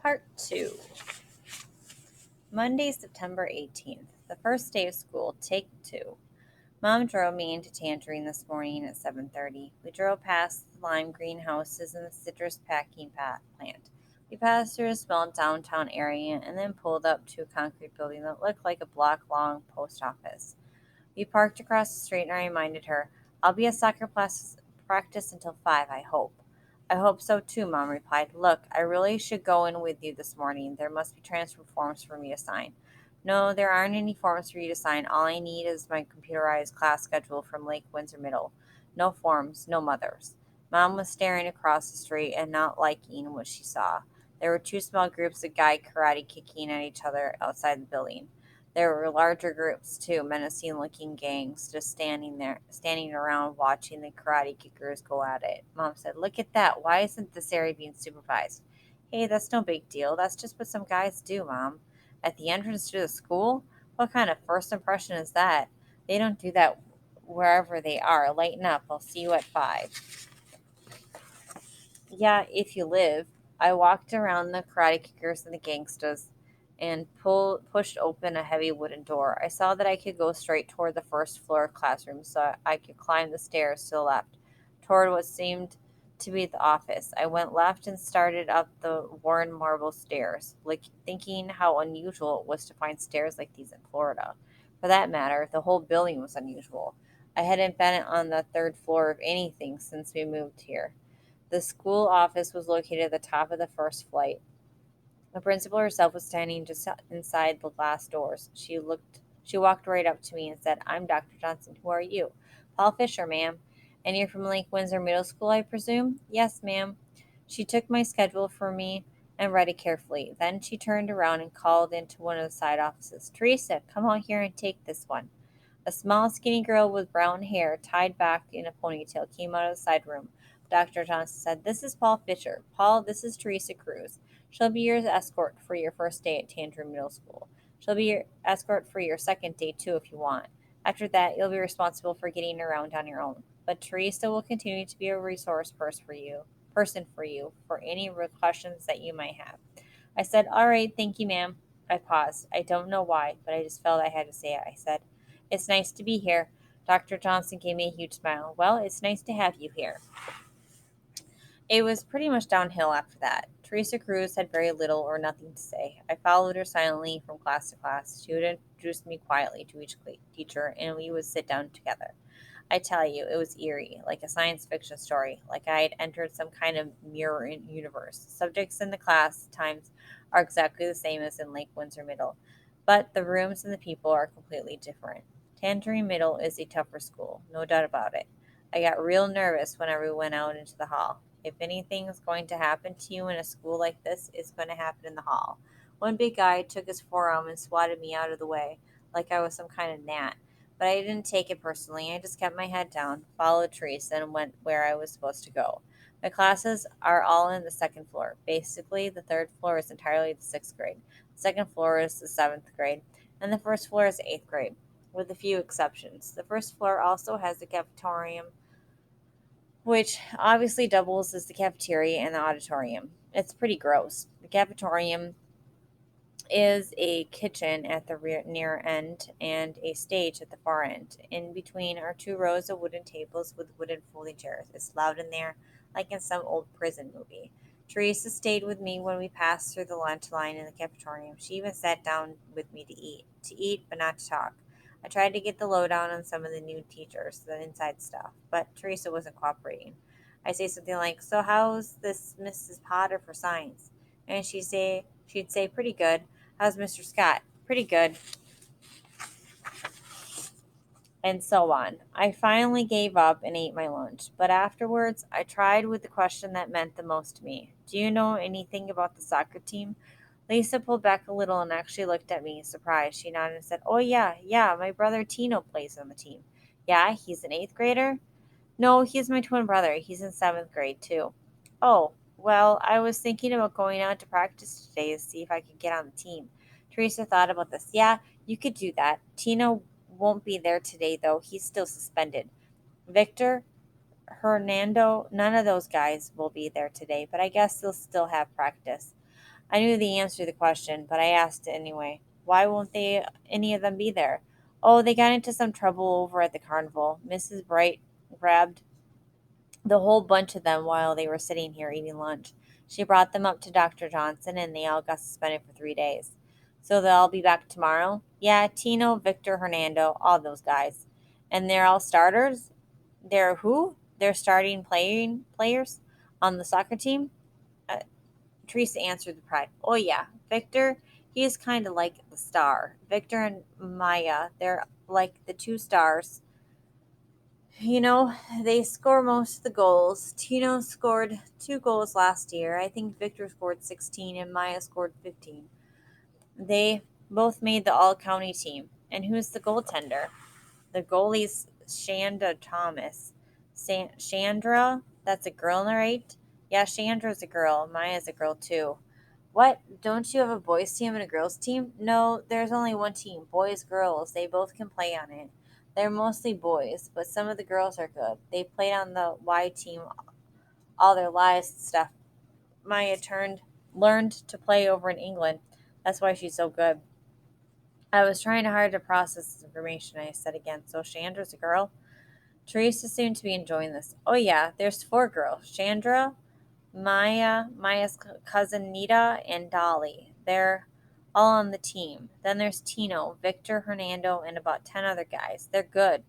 Part 2. Monday, September 18th. The first day of school, take 2. Mom drove me into Tangerine this morning at 7:30. We drove past the lime greenhouses and the citrus packing plant. We passed through a small downtown area and then pulled up to a concrete building that looked like a block-long post office. We parked across the street and I reminded her, I'll be at soccer practice until 5, I hope. I hope so too, Mom replied. Look, I really should go in with you this morning. There must be transfer forms for me to sign. No, there aren't any forms for you to sign. All I need is my computerized class schedule from Lake Windsor Middle. No forms, no mothers. Mom was staring across the street and not liking what she saw. There were two small groups of guys karate kicking at each other outside the building. There were larger groups too, menacing-looking gangs just standing around watching the karate kickers go at it. Mom said, "Look at that. Why isn't this area being supervised?" Hey, that's no big deal. That's just what some guys do, Mom. At the entrance to the school? What kind of first impression is that? They don't do that wherever they are. Lighten up. I'll see you at 5. Yeah, if you live. I walked around the karate kickers and the gangsters and pushed open a heavy wooden door. I saw that I could go straight toward the first floor classroom, so I could climb the stairs to the left, toward what seemed to be the office. I went left and started up the worn marble stairs, like thinking how unusual it was to find stairs like these in Florida. For that matter, the whole building was unusual. I hadn't been on the third floor of anything since we moved here. The school office was located at the top of the first flight. The principal herself was standing just inside the glass doors. She walked right up to me and said, "I'm Dr. Johnson. Who are you?" "Paul Fisher, ma'am." "And you're from Lake Windsor Middle School, I presume?" "Yes, ma'am." She took my schedule for me and read it carefully. Then she turned around and called into one of the side offices. "Teresa, come out here and take this one." A small, skinny girl with brown hair tied back in a ponytail came out of the side room. Dr. Johnson said, "This is Paul Fisher. Paul, this is Teresa Cruz. She'll be your escort for your first day at Tangerine Middle School. She'll be your escort for your second day, too, if you want. After that, you'll be responsible for getting around on your own. But Teresa will continue to be a resource person for you for any questions that you might have." I said, "All right, thank you, ma'am." I paused. I don't know why, but I just felt I had to say it. I said, "It's nice to be here." Dr. Johnson gave me a huge smile. "Well, it's nice to have you here." It was pretty much downhill after that. Teresa Cruz had very little or nothing to say. I followed her silently from class to class. She would introduce me quietly to each teacher, and we would sit down together. I tell you, it was eerie, like a science fiction story, like I had entered some kind of mirror universe. Subjects in the class times are exactly the same as in Lake Windsor Middle, but the rooms and the people are completely different. Tangerine Middle is a tougher school, no doubt about it. I got real nervous whenever we went out into the hall. If anything is going to happen to you in a school like this, it's going to happen in the hall. One big guy took his forearm and swatted me out of the way, like I was some kind of gnat. But I didn't take it personally. I just kept my head down, followed Teresa, and went where I was supposed to go. My classes are all in the second floor. Basically, the third floor is entirely the sixth grade. The second floor is the seventh grade, and the first floor is the eighth grade, with a few exceptions. The first floor also has the cafetorium, which obviously doubles as the cafeteria and the auditorium. It's pretty gross. The cafetorium is a kitchen at the near end and a stage at the far end. In between are two rows of wooden tables with wooden folding chairs. It's loud in there, like in some old prison movie. Teresa stayed with me when we passed through the lunch line in the cafeteria. She even sat down with me to eat, but not to talk. I tried to get the lowdown on some of the new teachers, the inside stuff, but Teresa wasn't cooperating. I say something like, "So how's this Mrs. Potter for science?" And she'd say, "Pretty good." "How's Mr. Scott?" "Pretty good," and so on. I finally gave up and ate my lunch, but afterwards I tried with the question that meant the most to me. "Do you know anything about the soccer team?" Lisa pulled back a little and actually looked at me, surprised. She nodded and said, "Oh, yeah, yeah, my brother Tino plays on the team." "Yeah, he's an eighth grader?" "No, he's my twin brother. He's in seventh grade, too." "Oh, well, I was thinking about going out to practice today to see if I could get on the team." Teresa thought about this. "Yeah, you could do that. Tino won't be there today, though. He's still suspended. Victor, Hernando, none of those guys will be there today, but I guess they'll still have practice." I knew the answer to the question, but I asked it anyway. Why won't they any of them be there? Oh, they got into some trouble over at the carnival. Mrs. Bright grabbed the whole bunch of them while they were sitting here eating lunch. She brought them up to Dr. Johnson, and they all got suspended for 3 days. So they'll all be back tomorrow? Yeah, Tino, Victor, Hernando, all those guys. And they're all starters? They're who? They're starting playing players on the soccer team? Uh, Teresa answered with pride. Oh, yeah. Victor, he is kind of like the star. Victor and Maya, they're like the two stars. You know, they score most of the goals. Tino scored 2 goals last year. I think Victor scored 16 and Maya scored 15. They both made the all county team. And who's the goaltender? The goalie's Shanda Thomas. Chandra? That's a girl, right? Yeah, Chandra's a girl. Maya's a girl too. What? Don't you have a boys team and a girls team? No, there's only one team. Boys, girls. They both can play on it. They're mostly boys, but some of the girls are good. They played on the Y team all their lives and stuff. Maya learned to play over in England. That's why she's so good. I was trying hard to process this information, I said again. So Chandra's a girl? Teresa seemed to be enjoying this. Oh yeah, there's 4 girls. Chandra, Maya's cousin Nita, and Dolly. They're all on the team. Then there's Tino, Victor, Hernando, and about 10 other guys. They're good.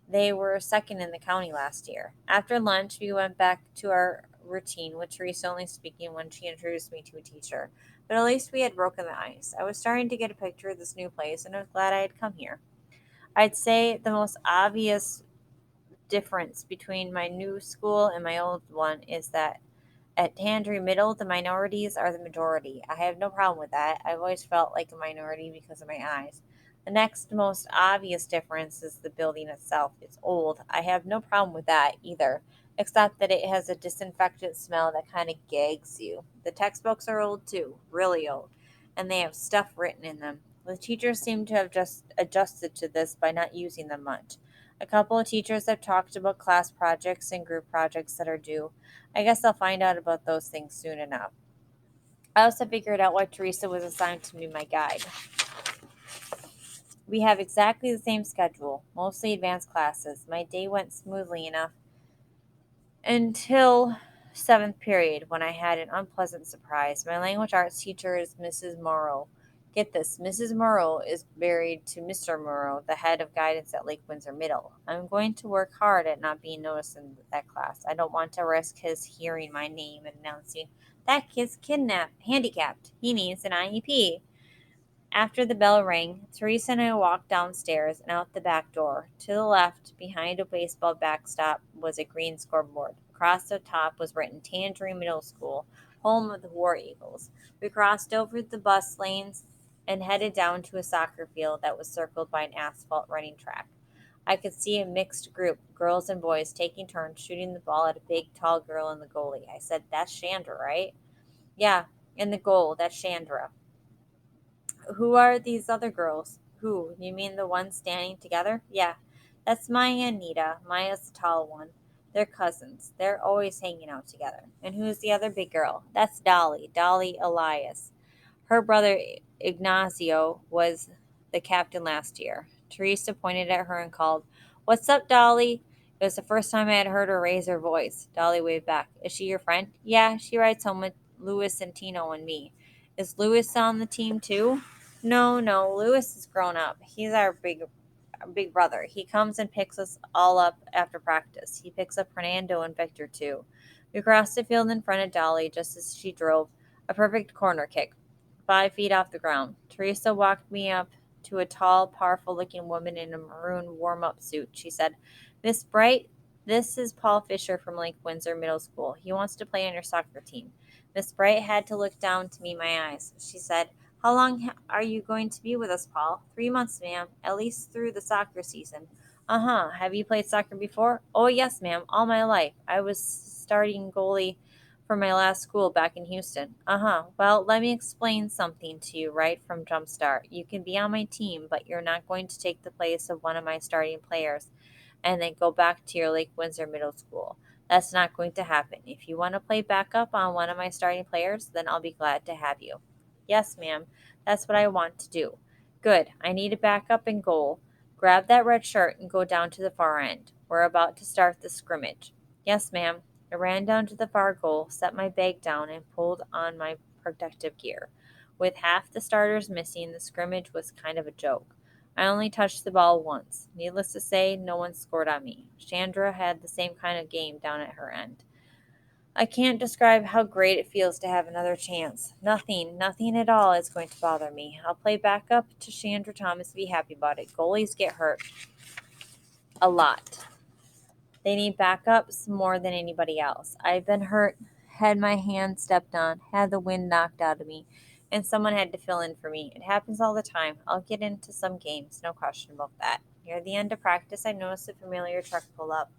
They were second in the county last year. After lunch, we went back to our routine, with Teresa only speaking when she introduced me to a teacher. But at least we had broken the ice. I was starting to get a picture of this new place, and I was glad I had come here. I'd say the most obvious difference between my new school and my old one is that at Tangerine Middle, the minorities are the majority. I have no problem with that. I've always felt like a minority because of my eyes. The next most obvious difference is the building itself. It's old. I have no problem with that either, except that it has a disinfectant smell that kind of gags you. The textbooks are old too, really old, and they have stuff written in them. The teachers seem to have just adjusted to this by not using them much. A couple of teachers have talked about class projects and group projects that are due. I guess I'll find out about those things soon enough. I also figured out why Teresa was assigned to be my guide. We have exactly the same schedule, mostly advanced classes. My day went smoothly enough until seventh period when I had an unpleasant surprise. My language arts teacher is Mrs. Morrow. Get this, Mrs. Morrow is married to Mr. Morrow, the head of guidance at Lake Windsor Middle. I'm going to work hard at not being noticed in that class. I don't want to risk his hearing my name and announcing, that kid's handicapped. He needs an IEP. After the bell rang, Teresa and I walked downstairs and out the back door. To the left, behind a baseball backstop, was a green scoreboard. Across the top was written Tangerine Middle School, home of the War Eagles. We crossed over the bus lanes and headed down to a soccer field that was circled by an asphalt running track. I could see a mixed group, girls and boys, taking turns shooting the ball at a big, tall girl in the goalie. I said, that's Chandra, right? Yeah, in the goal, that's Chandra. Who are these other girls? Who? You mean the ones standing together? Yeah. That's Maya and Nita. Maya's the tall one. They're cousins. They're always hanging out together. And who's the other big girl? That's Dolly. Dolly Elias. Her brother Ignacio was the captain last year. Teresa pointed at her and called, what's up, Dolly? It was the first time I had heard her raise her voice. Dolly waved back. Is she your friend? Yeah, she rides home with Louis and Tino and me. Is Louis on the team too? No, no, Louis is grown up. He's our big brother. He comes and picks us all up after practice. He picks up Fernando and Victor too. We crossed the field in front of Dolly just as she drove a perfect corner kick, 5 feet off the ground. Teresa walked me up to a tall, powerful looking woman in a maroon warm up suit. She said, Miss Bright, this is Paul Fisher from Lake Windsor Middle School. He wants to play on your soccer team. Miss Bright had to look down to meet my eyes. She said, how long are you going to be with us, Paul? 3 months, ma'am, at least through the soccer season. Uh huh. Have you played soccer before? Oh, yes, ma'am, all my life. I was starting goalie for my last school back in Houston. Uh huh. Well, let me explain something to you right from jump start. You can be on my team, but you're not going to take the place of one of my starting players and then go back to your Lake Windsor Middle School. That's not going to happen. If you want to play backup on one of my starting players, then I'll be glad to have you. Yes, ma'am. That's what I want to do. Good. I need a backup in goal. Grab that red shirt and go down to the far end. We're about to start the scrimmage. Yes, ma'am. I ran down to the far goal, set my bag down, and pulled on my protective gear. With half the starters missing, the scrimmage was kind of a joke. I only touched the ball once. Needless to say, no one scored on me. Chandra had the same kind of game down at her end. I can't describe how great it feels to have another chance. Nothing at all is going to bother me. I'll play backup to Chandra Thomas and be happy about it. Goalies get hurt a lot. They need backups more than anybody else. I've been hurt, had my hand stepped on, had the wind knocked out of me, and someone had to fill in for me. It happens all the time. I'll get into some games, no question about that. Near the end of practice, I noticed a familiar truck pull up.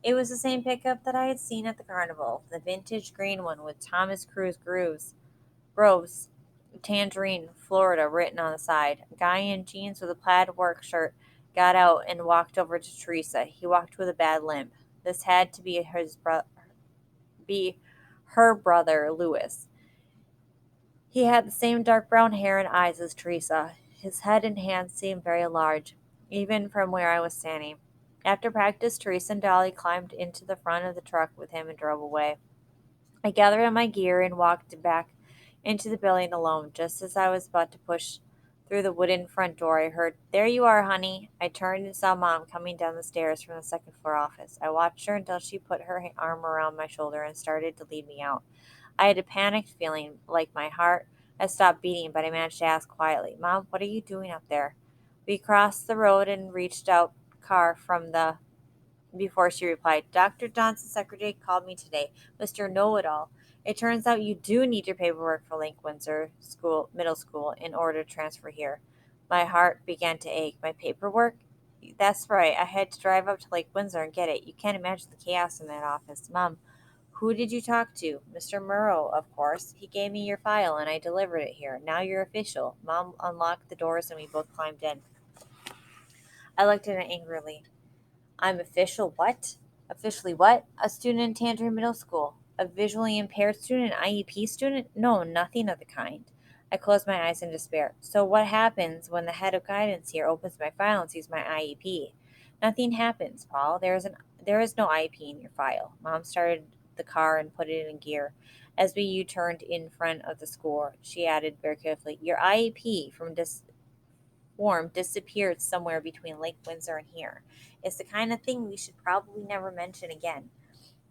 It was the same pickup that I had seen at the carnival, the vintage green one with Thomas Cruise Groves, Tangerine, Florida written on the side. A guy in jeans with a plaid work shirt got out and walked over to Teresa. He walked with a bad limp. This had to be her brother, Louis. He had the same dark brown hair and eyes as Teresa. His head and hands seemed very large, even from where I was standing. After practice, Teresa and Dolly climbed into the front of the truck with him and drove away. I gathered up my gear and walked back into the building alone. Just as I was about to push through the wooden front door, I heard, "There you are, honey." I turned and saw Mom coming down the stairs from the second floor office. I watched her until she put her arm around my shoulder and started to lead me out. I had a panicked feeling, like my heart had stopped beating, but I managed to ask quietly, "Mom, what are you doing up there?" We crossed the road and reached out car from the before she replied, "Dr. Johnson's secretary called me today, Mr. Know It All. It turns out you do need your paperwork for Lake Windsor Middle School in order to transfer here." My heart began to ache. My paperwork? That's right. I had to drive up to Lake Windsor and get it. You can't imagine the chaos in that office. Mom, who did you talk to? Mr. Murrow, of course. He gave me your file and I delivered it here. Now you're official. Mom unlocked the doors and we both climbed in. I looked at it angrily. I'm official what? Officially what? A student in Tangerine Middle School. A visually impaired student? An IEP student? No, nothing of the kind. I closed my eyes in despair. So what happens when the head of guidance here opens my file and sees my IEP? Nothing happens, Paul. There is no IEP in your file. Mom started the car and put it in gear. As we U-turned in front of the school, she added very carefully, "Your IEP from this form disappeared somewhere between Lake Windsor and here. It's the kind of thing we should probably never mention again."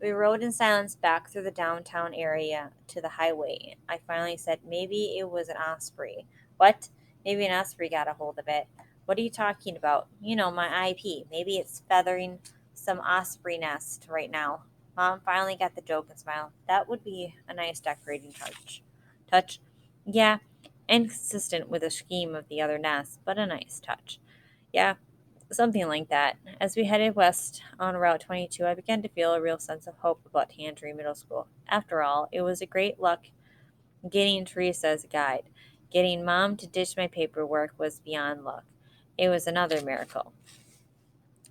We rode in silence back through the downtown area to the highway. I finally said, "Maybe it was an osprey." "What?" "Maybe an osprey got a hold of it." "What are you talking about?" "You know, my IP. Maybe it's feathering some osprey nest right now." Mom finally got the joke and smiled. "That would be a nice decorating touch. Touch? Yeah, inconsistent with the scheme of the other nests, but a nice touch. Yeah, something like that. As we headed west on Route 22, I began to feel a real sense of hope about Tangerine Middle School. After all, it was a great luck getting Teresa as a guide. Getting Mom to ditch my paperwork was beyond luck. It was another miracle.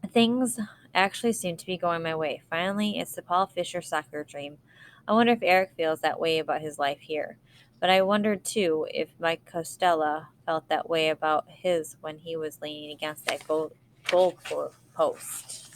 Things actually seem to be going my way. Finally, it's the Paul Fisher soccer dream. I wonder if Eric feels that way about his life here. But I wondered too if Mike Costello felt that way about his when he was leaning against that goal post.